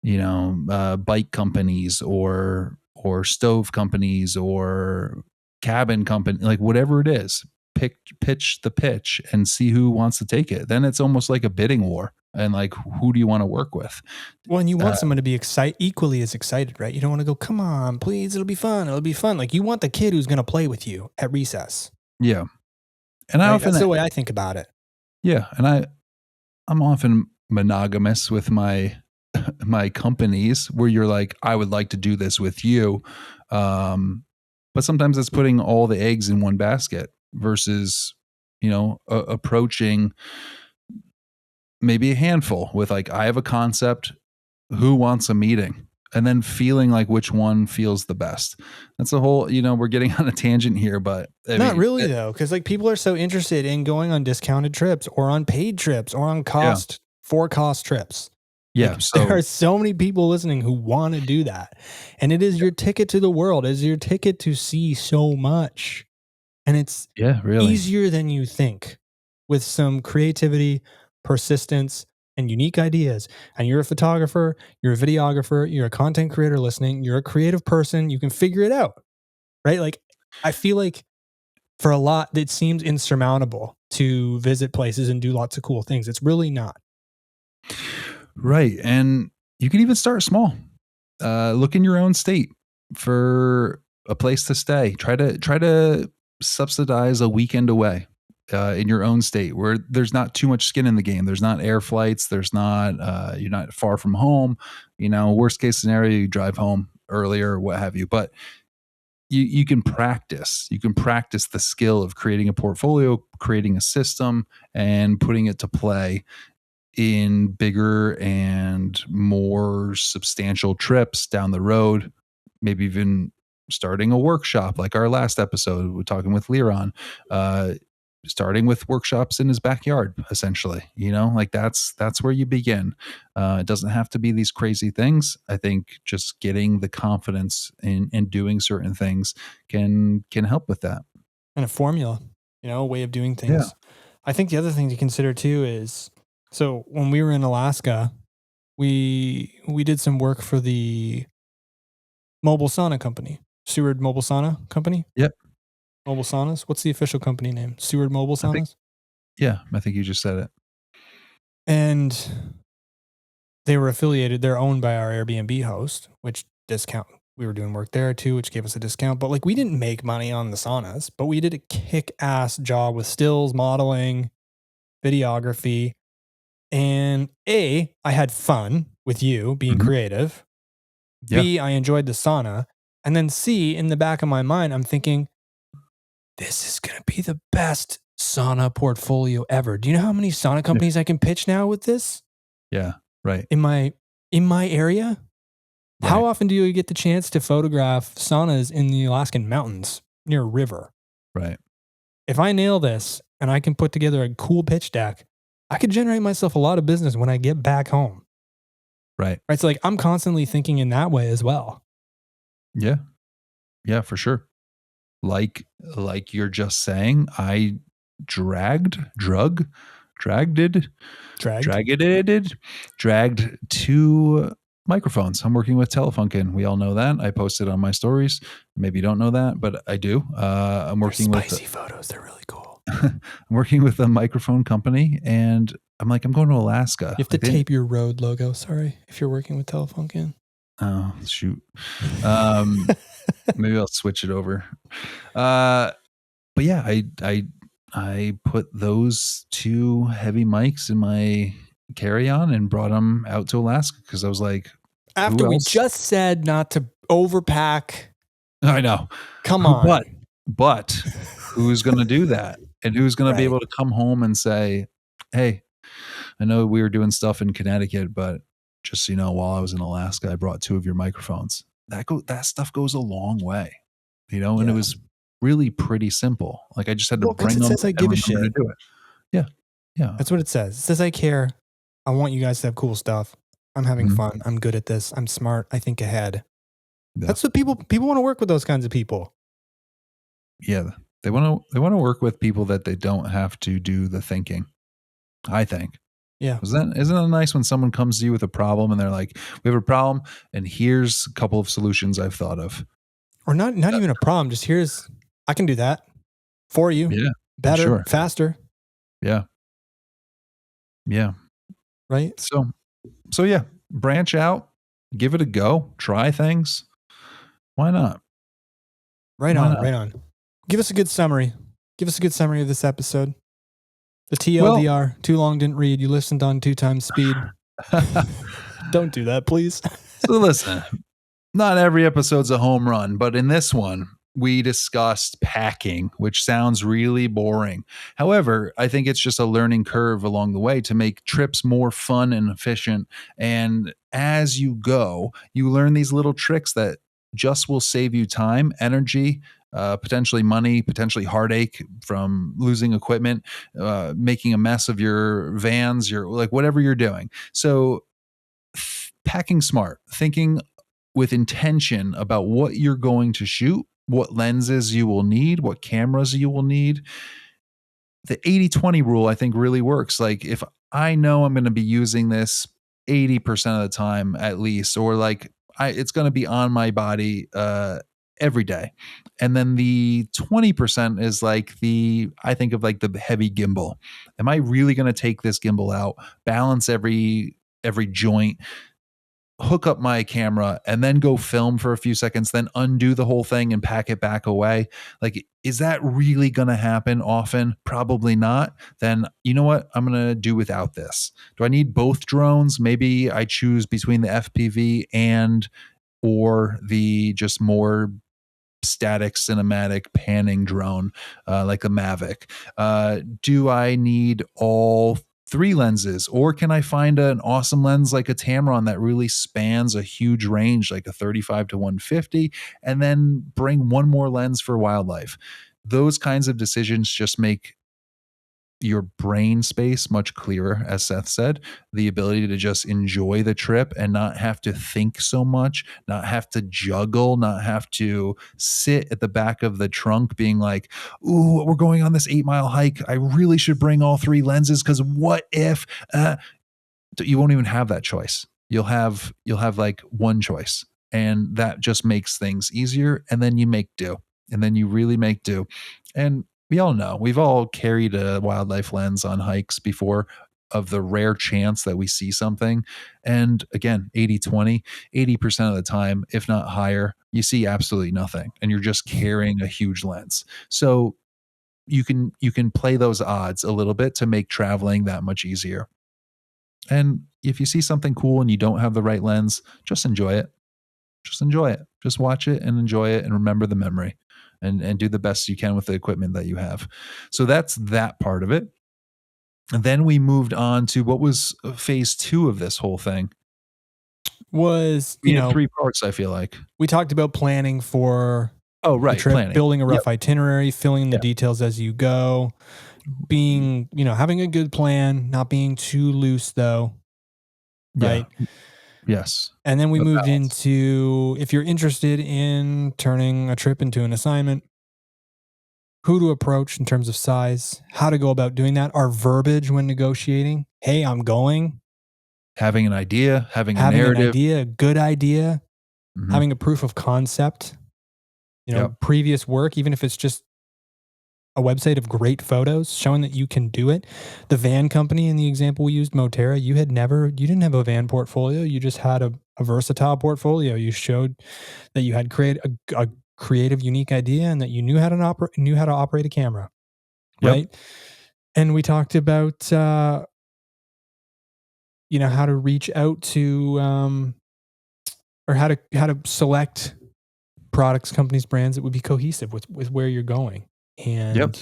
bike companies or stove companies or cabin company, like whatever it is. Pitch the pitch and see who wants to take it. Then it's almost like a bidding war. And like, who do you want to work with? Well, and you Uh, want someone to be equally as excited, right? You don't want to go, come on, please, it'll be fun. It'll be fun. Like you want the kid who's going to play with you at recess, yeah, and I right? often, That's the way I think about it. yeah, and I'm often monogamous with my my companies where you're like, I would like to do this with you. But sometimes it's putting all the eggs in one basket versus, approaching maybe a handful with like, I have a concept, who wants a meeting? And then feeling like which one feels the best. That's the whole, we're getting on a tangent here, but I Not mean, really though, because like people are so interested in going on discounted trips or on paid trips or on yeah, cost trips. yeah. Like there So are so many people listening who want to do that. And it is your ticket to the world, it is your ticket to see so much. And it's yeah, really. easier than you think with some creativity, persistence, and unique ideas. And you're a photographer, you're a videographer, you're a content creator listening, you're a creative person, you can figure it out, right? Like, I feel like for a lot, it seems insurmountable to visit places and do lots of cool things. It's really not. Right. And you can even start small. Look in your own state for a place to stay. Try to subsidize a weekend away in your own state where there's not too much skin in the game. There's not air flights. There's not you're not far from home. Worst case scenario, you drive home earlier, what have you. But you can practice. You can practice the skill of creating a portfolio, creating a system, and putting it to play in bigger and more substantial trips down the road, maybe even starting a workshop like our last episode, we're talking with Liron, uh, starting with workshops in his backyard, essentially, like that's where you begin. It doesn't have to be these crazy things. I think just getting the confidence in doing certain things can help with that. And a formula, a way of doing Yeah. things. I think the other thing to consider too is so when we were in Alaska, we did some work for the mobile sauna company, Seward Mobile Sauna Company, Yep. Mobile Saunas. What's the official company name? Seward Mobile I think, Saunas. yeah, I think you just said it. And they were affiliated. They're owned by our Airbnb host, which discount. We were doing work there too, which gave us a discount. But like we didn't make money on the saunas, but we did a kick ass job with stills, modeling, videography. And I had fun with you being Mhm. creative. Yeah. B, I enjoyed the sauna. And then C, in the back of my mind, I'm thinking, this is going to be the best sauna portfolio ever. Do you know how many sauna Yeah. companies I can pitch now with this Yeah. Right. in my area? How Right. often do you get the chance to photograph saunas in the Alaskan mountains near a river? Right. If I nail this and I can put together a cool pitch deck, I could generate myself a lot of business when I get back home. Right. Right. So like I'm constantly thinking in that way as well. Yeah. Yeah, for sure. like like you're just saying, I dragged, drug, dragged it, Dragged. dragged it, dragged two microphones. I'm working with Telefunken. We all know that. I posted on my stories. Maybe you don't know that, but I do. I'm They're working with spicy photos. They're really cool. I'm working with a microphone company, and I'm like, I'm going to Alaska. You have to Like they, tape your road logo. Sorry, if you're working with Telefunken. oh shoot. Um, Maybe I'll switch it over. Uh, but yeah, I put those two heavy mics in my carry-on and brought them out to Alaska because I was like, After who we else? just said not to overpack. I know. Come Who but on. but who's gonna do that? And who's gonna be Right. able to come home and say, "Hey, I know we were doing stuff in Connecticut, but just so you know, while I was in Alaska, I brought two of your microphones." That stuff goes a long way, and it Yeah. was really pretty simple. Like I just had to Well, because bring it them says I and give a remember to shit. do it. Yeah. Yeah. That's what it says. It says I care. I want you guys to have cool stuff. I'm having Mhm. fun. I'm good at this. I'm smart. I think ahead. Yeah. That's what people want to work with those kinds of people. Yeah. They want to work with people that they don't have to do the thinking, I think. Yeah. Isn't it nice when someone comes to you with a problem and they're like, "We have a problem, and here's a couple of solutions I've thought of." Or not Uh, even a problem. Just here's I can do that for you. yeah, Better, sure. faster, Yeah, yeah. right? So yeah, branch out, give it a go, try things. Why not? Right Why on, not? right on. Give us a good summary. Give us a good summary of this episode. The Well, TLDR, too long didn't read. You listened on 2 times speed. Don't do that, please. so listen, not every episode's a home run, but in this one, we discussed packing, which sounds really boring. However, I think it's just a learning curve along the way to make trips more fun and efficient. And as you go, you learn these little tricks that just will save you time, energy, potentially money, potentially heartache from losing equipment, making a mess of your vans, your like whatever you're doing. So packing smart, thinking with intention about what you're going to shoot, what lenses you will need, what cameras you will need. The 80/20 rule, I think, really works. Like, if I know I'm going to be using this 80% of the time at least, or like it's going to be on my body every day. And then the 20% is like I think of like the heavy gimbal. Am I really going to take this gimbal out, balance every joint, hook up my camera and then go film for a few seconds, then undo the whole thing and pack it back away? Like, is that really going to happen often? Probably not. Then you know what? I'm going to do without this. Do I need both drones? Maybe I choose between the FPV and or the just more static cinematic panning drone, like a Mavic. Do I need all three lenses, or can I find an awesome lens like a Tamron that really spans a huge range, like a 35 to 150, and then bring one more lens for wildlife? Those kinds of decisions just make your brain space much clearer, as Seth said, the ability to just enjoy the trip and not have to think so much, not have to juggle, not have to sit at the back of the trunk being like, ooh, we're going on this 8 mile hike. I really should bring all three lenses because what if you won't even have that choice. You'll have like one choice, and that just makes things easier, and then you make do. And then you really make do. And we all know, we've all carried a wildlife lens on hikes before, of the rare chance that we see something. And again, 80/20, 80% of the time, if not higher, you see absolutely nothing and you're just carrying a huge lens. So you can play those odds a little bit to make traveling that much easier. And if you see something cool and you don't have the right lens, just enjoy it. Just enjoy it. Just watch it and enjoy it and remember the memory, and do the best you can with the equipment that you have. So that's that part of it. And then we moved on to what was phase two of this whole thing. Was, We had three parts, I feel like. we talked about planning for Oh, the right. trip, Planning. building a Yep. rough itinerary, filling in the Yep. details as you go, being, having a good plan, not being too loose though, Yeah. right? Yes. And then we A moved balance. into if you're interested in turning a trip into an assignment, who to approach in terms of size, how to go about doing that, our verbiage when negotiating. Hey, I'm going. Having an idea, having a Having an narrative. idea, a good idea, Mhm. having a proof of concept, Yep. previous work, even if it's just a website of great photos showing that you can do it. The van company in the example we used, Moterra, you didn't have a van portfolio. You just had a versatile portfolio. You showed that you had a creative, unique idea and that you knew how to operate a camera, Yep. right? And we talked about, how to reach out to, or how to select products, companies, brands that would be cohesive with where you're going. Yep.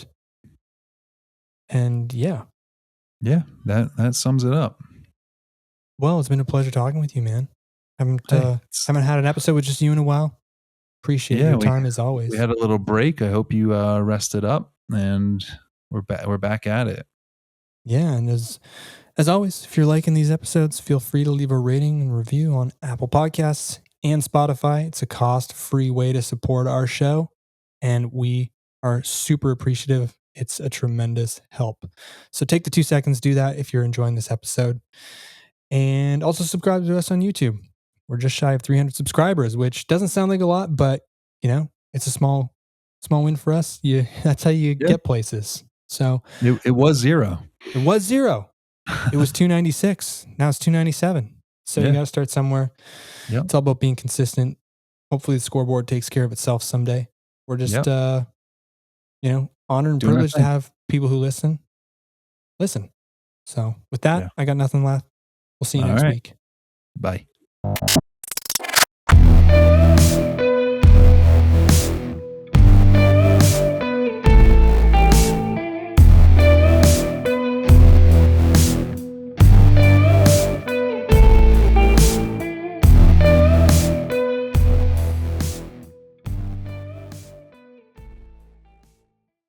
And yeah, Yeah. That sums it up. well, it's been a pleasure talking with you, man. Haven't Hey, uh, it's haven't had an episode with just you in a while. Appreciate yeah, your time as we always. had a little break. I hope you rested up and we're back at it. Yeah, and as always, if you're liking these episodes, feel free to leave a rating and review on Apple Podcasts and Spotify. It's a cost-free way to support our show, and we are super appreciative. It's a tremendous help. So take the 2 seconds, do that if you're enjoying this episode. And also subscribe to us on YouTube. We're just shy of 300 subscribers, which doesn't sound like a lot, but it's a small win for us. That's how you Yeah. get places. So It was 0. it was zero. It was 296. Now it's 297. So you Yeah. got to start somewhere. Yep. It's all about being consistent. Hopefully the scoreboard takes care of itself someday. We're just, Yep. honored and Doing our privileged to thing. have people who listen. So with that, Yeah. I got nothing left. We'll see you All next right. week. Bye.